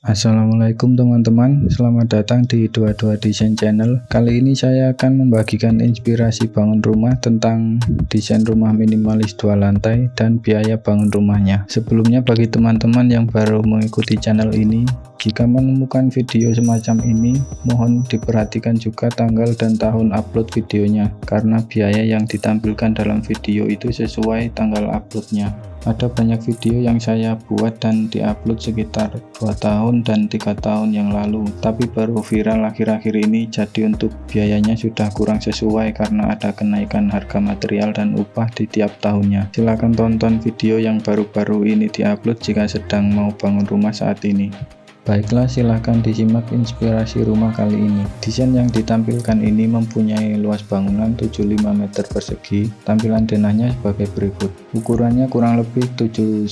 Assalamualaikum teman-teman, selamat datang di 22 Desain Channel. Kali ini saya akan membagikan inspirasi bangun rumah tentang desain rumah minimalis 2 lantai dan biaya bangun rumahnya. Sebelumnya bagi teman-teman yang baru mengikuti channel ini, jika menemukan video semacam ini, mohon diperhatikan juga tanggal dan tahun upload videonya, karena biaya yang ditampilkan dalam video itu sesuai tanggal uploadnya. Ada banyak video yang saya buat dan diupload sekitar 2 tahun dan 3 tahun yang lalu, tapi baru viral akhir-akhir ini, jadi untuk biayanya sudah kurang sesuai karena ada kenaikan harga material dan upah di tiap tahunnya. Silahkan tonton video yang baru-baru ini diupload jika sedang mau bangun rumah saat ini. Baiklah, silahkan disimak inspirasi rumah kali ini. Desain yang ditampilkan ini mempunyai luas bangunan 75 meter persegi. Tampilan denahnya sebagai berikut. Ukurannya kurang lebih 7,5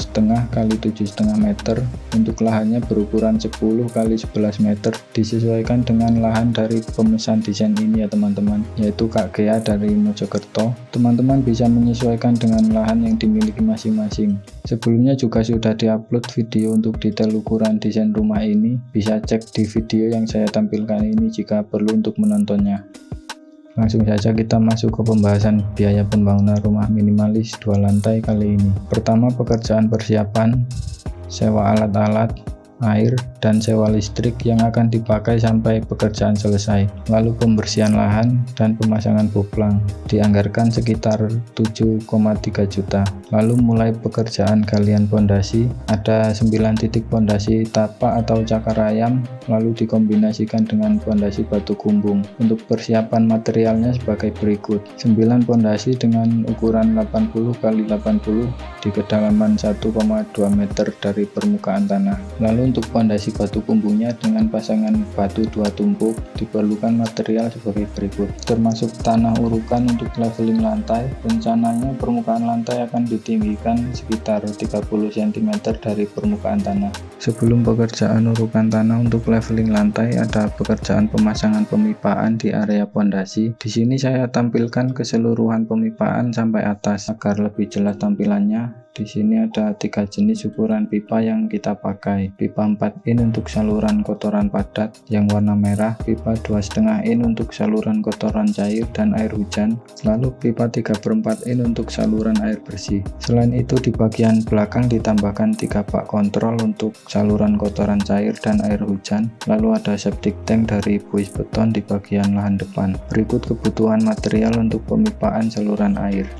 x 7,5 meter. Untuk lahannya berukuran 10 x 11 meter. Disesuaikan dengan lahan dari pemesan desain ini ya teman-teman, yaitu Kak Gea dari Mojokerto. Teman-teman bisa menyesuaikan dengan lahan yang dimiliki masing-masing. Sebelumnya juga sudah diupload video untuk detail ukuran desain rumah ini, bisa cek di video yang saya tampilkan ini jika perlu untuk menontonnya. Langsung saja kita masuk ke pembahasan biaya pembangunan rumah minimalis 2 lantai kali ini. Pertama, pekerjaan persiapan, sewa alat-alat, air, dan sewa listrik yang akan dipakai sampai pekerjaan selesai. Lalu pembersihan lahan dan pemasangan boplang dianggarkan sekitar 7,3 juta. Lalu mulai pekerjaan galian pondasi, ada 9 titik pondasi tapak atau cakar ayam, lalu dikombinasikan dengan pondasi batu kumbung. Untuk persiapan materialnya sebagai berikut: 9 pondasi dengan ukuran 80 x 80 di kedalaman 1,2 meter dari permukaan tanah. Lalu untuk pondasi batu kumbungnya dengan pasangan batu 2 tumpuk diperlukan material sebagai berikut, termasuk tanah urukan. Untuk leveling lantai, rencananya permukaan lantai akan ditinggikan sekitar 30 cm dari permukaan tanah. Sebelum pekerjaan urukan tanah, untuk leveling lantai ada pekerjaan pemasangan pemipaan di area pondasi. Di sini saya tampilkan keseluruhan pemipaan sampai atas agar lebih jelas tampilannya. Di sini ada 3 jenis ukuran pipa yang kita pakai. Pipa 4 in untuk saluran kotoran padat yang warna merah, pipa 2,5 in untuk saluran kotoran cair dan air hujan, lalu pipa 3/4 in untuk saluran air bersih. Selain itu di bagian belakang ditambahkan 3 bak kontrol untuk saluran kotoran cair dan air hujan, lalu ada septic tank dari buis beton di bagian lahan depan. Berikut kebutuhan material untuk pemipaan saluran air.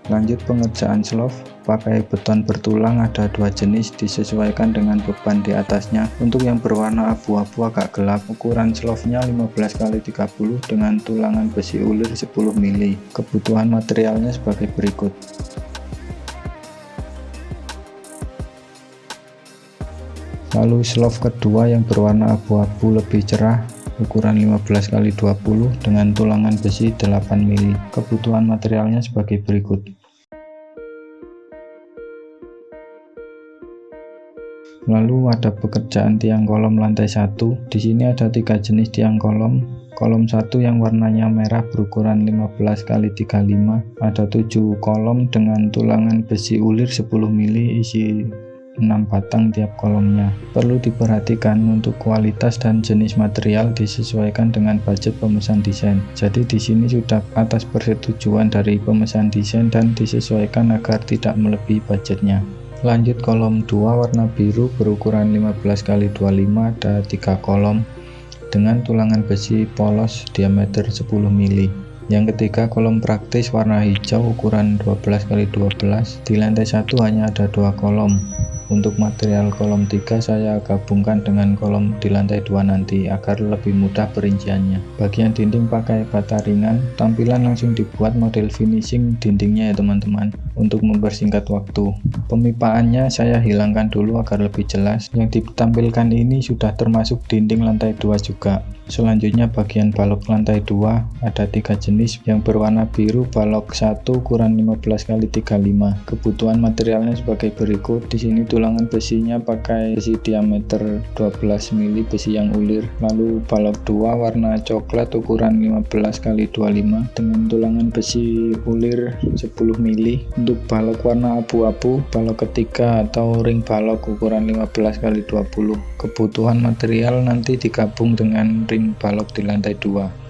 Lanjut pengerjaan slope, pakai beton bertulang, ada 2 jenis disesuaikan dengan beban di atasnya. Untuk yang berwarna abu-abu agak gelap, ukuran slope-nya 15 x 30 dengan tulangan besi ulir 10 mili. Kebutuhan materialnya sebagai berikut. Lalu slope kedua yang berwarna abu-abu lebih cerah, ukuran 15 x 20 dengan tulangan besi 8 mili. Kebutuhan materialnya sebagai berikut. Lalu ada pekerjaan tiang kolom lantai 1. Di sini ada 3 jenis tiang kolom. Kolom 1 yang warnanya merah berukuran 15 x 35. Ada 7 kolom dengan tulangan besi ulir 10 mili, isi 6 batang tiap kolomnya. Perlu diperhatikan untuk kualitas dan jenis material disesuaikan dengan budget pemesan desain. Jadi di sini sudah atas persetujuan dari pemesan desain dan disesuaikan agar tidak melebihi budgetnya. Lanjut kolom 2 warna biru berukuran 15 x 25, ada 3 kolom dengan tulangan besi polos diameter 10 mili. Yang ketiga kolom praktis warna hijau ukuran 12 x 12. Di lantai 1 hanya ada 2 kolom. Untuk material kolom 3 saya gabungkan dengan kolom di lantai 2 nanti agar lebih mudah perinciannya. Bagian dinding pakai bata ringan. Tampilan langsung dibuat model finishing dindingnya ya teman-teman, untuk mempersingkat waktu. Pemipaannya saya hilangkan dulu agar lebih jelas. Yang ditampilkan ini sudah termasuk dinding lantai 2 juga. Selanjutnya bagian balok lantai 2 ada 3 jenis. Yang berwarna biru balok 1 ukuran 15 x 35. Kebutuhan materialnya sebagai berikut. Di sini tulangan besinya pakai besi diameter 12 mili besi yang ulir. Lalu balok 2 warna coklat ukuran 15 x 25 dengan tulangan besi ulir 10 mili. Untuk balok warna abu-abu, balok ketiga atau ring balok ukuran 15 x 20. Kebutuhan material nanti digabung dengan ring balok di lantai 2.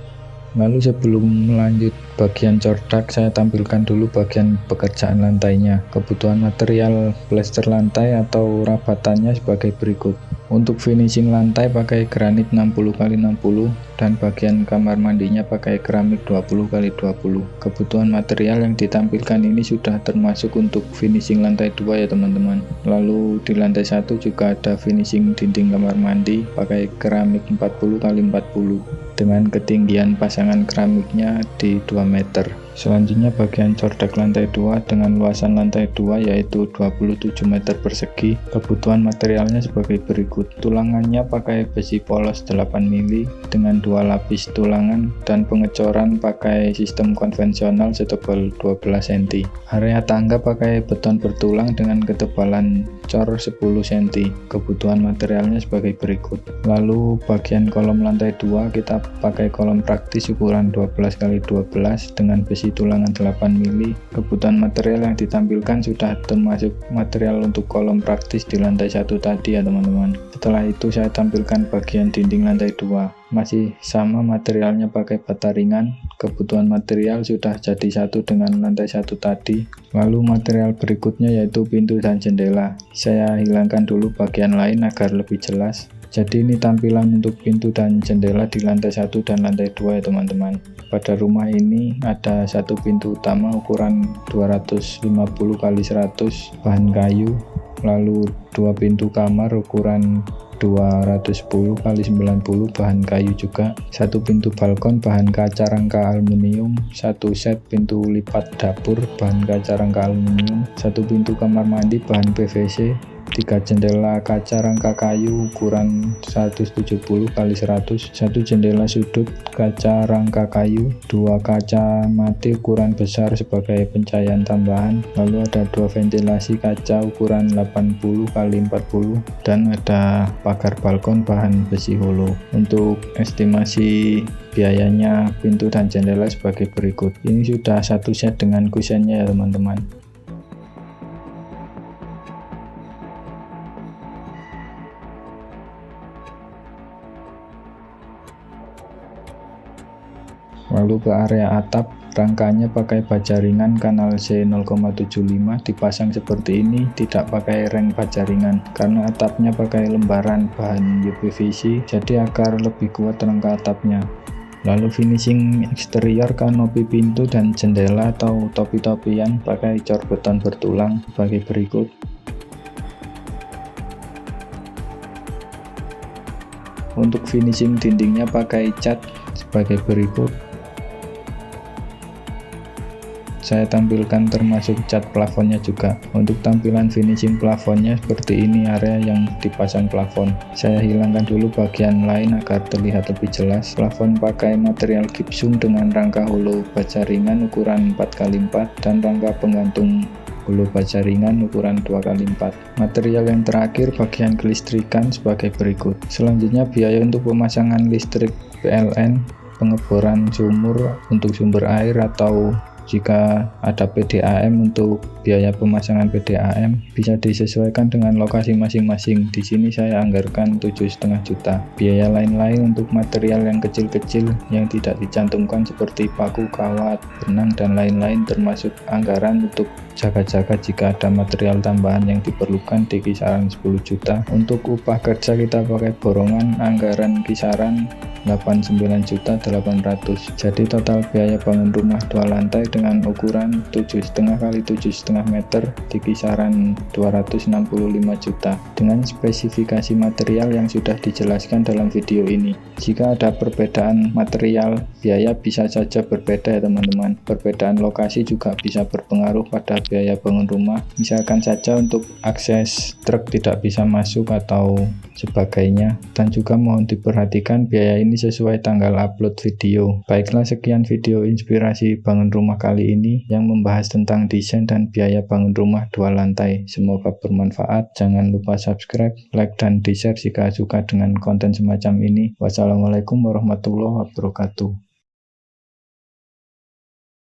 Lalu sebelum melanjut bagian cordak, saya tampilkan dulu bagian pekerjaan lantainya. Kebutuhan material plester lantai atau rabatannya sebagai berikut. Untuk finishing lantai pakai granit 60 x 60 dan bagian kamar mandinya pakai keramik 20 x 20. Kebutuhan material yang ditampilkan ini sudah termasuk untuk finishing lantai 2 ya teman-teman. Lalu di lantai 1 juga ada finishing dinding kamar mandi pakai keramik 40 x 40 dengan ketinggian pasangan keramiknya di 2 meter. Selanjutnya bagian cordak lantai 2 dengan luasan lantai 2 yaitu 27 meter persegi. Kebutuhan materialnya sebagai berikut. Tulangannya pakai besi polos 8 mili dengan 2 lapis tulangan dan pengecoran pakai sistem konvensional setebal 12 cm. Area tangga pakai beton bertulang dengan ketebalan cor 10 cm. Kebutuhan materialnya sebagai berikut. Lalu bagian kolom lantai 2 kita pakai kolom praktis ukuran 12 x 12 dengan besi tulangan 8 mili. Kebutuhan material yang ditampilkan sudah termasuk material untuk kolom praktis di lantai 1 tadi ya teman-teman. Setelah itu saya tampilkan bagian dinding lantai 2. Masih sama materialnya pakai bata ringan. Kebutuhan material sudah jadi satu dengan lantai 1 tadi. Lalu material berikutnya yaitu pintu dan jendela. Saya hilangkan dulu bagian lain agar lebih jelas. Jadi ini tampilan untuk pintu dan jendela di lantai 1 dan lantai 2 ya teman-teman. Pada rumah ini ada satu pintu utama ukuran 250 x 100 bahan kayu, lalu dua pintu kamar ukuran 210 x 90 bahan kayu juga, satu pintu balkon bahan kaca rangka aluminium, satu set pintu lipat dapur bahan kaca rangka aluminium, satu pintu kamar mandi bahan PVC, 3 jendela kaca rangka kayu ukuran 170 x 100, 1 jendela sudut kaca rangka kayu, 2 kaca mati ukuran besar sebagai pencahayaan tambahan, lalu ada 2 ventilasi kaca ukuran 80 x 40 dan ada pagar balkon bahan besi holo. Untuk estimasi biayanya pintu dan jendela sebagai berikut. Ini sudah satu set dengan kusennya ya teman-teman. Lalu ke area atap, rangkanya pakai baja ringan kanal C 0,75 dipasang seperti ini, tidak pakai reng baja ringan karena atapnya pakai lembaran bahan UPVC, jadi agar lebih kuat rangka atapnya. Lalu finishing eksterior kanopi pintu dan jendela atau topi-topian pakai cor beton bertulang sebagai berikut. Untuk finishing dindingnya pakai cat sebagai berikut. Saya tampilkan termasuk cat plafonnya juga. Untuk tampilan finishing plafonnya seperti ini area yang dipasang plafon. Saya hilangkan dulu bagian lain agar terlihat lebih jelas. Plafon pakai material gipsum dengan rangka holo baja ringan ukuran 4x4 dan rangka penggantung holo baja ringan ukuran 2x4. Material yang terakhir bagian kelistrikan sebagai berikut. Selanjutnya biaya untuk pemasangan listrik PLN, pengeboran sumur untuk sumber air atau jika ada PDAM untuk biaya pemasangan PDAM bisa disesuaikan dengan lokasi masing-masing. Di sini saya anggarkan 7,5 juta. Biaya lain-lain untuk material yang kecil-kecil yang tidak dicantumkan seperti paku, kawat, benang dan lain-lain termasuk anggaran untuk jaga-jaga jika ada material tambahan yang diperlukan di kisaran 10 juta. Untuk upah kerja kita pakai borongan anggaran kisaran 89.800.000. Jadi total biaya bangun rumah 2 lantai dengan ukuran 7,5 x 7,5 meter di kisaran 265 juta dengan spesifikasi material yang sudah dijelaskan dalam video ini. Jika ada perbedaan material, biaya bisa saja berbeda ya teman-teman. Perbedaan lokasi juga bisa berpengaruh pada biaya bangun rumah. Misalkan saja untuk akses truk tidak bisa masuk atau sebagainya. Dan juga mohon diperhatikan biaya ini sesuai tanggal upload video. Baiklah, sekian video inspirasi bangun rumah kali ini yang membahas tentang desain dan biaya bangun rumah 2 lantai. Semoga bermanfaat. Jangan lupa subscribe, like, dan di-share jika suka dengan konten semacam ini. Wassalamualaikum warahmatullahi wabarakatuh.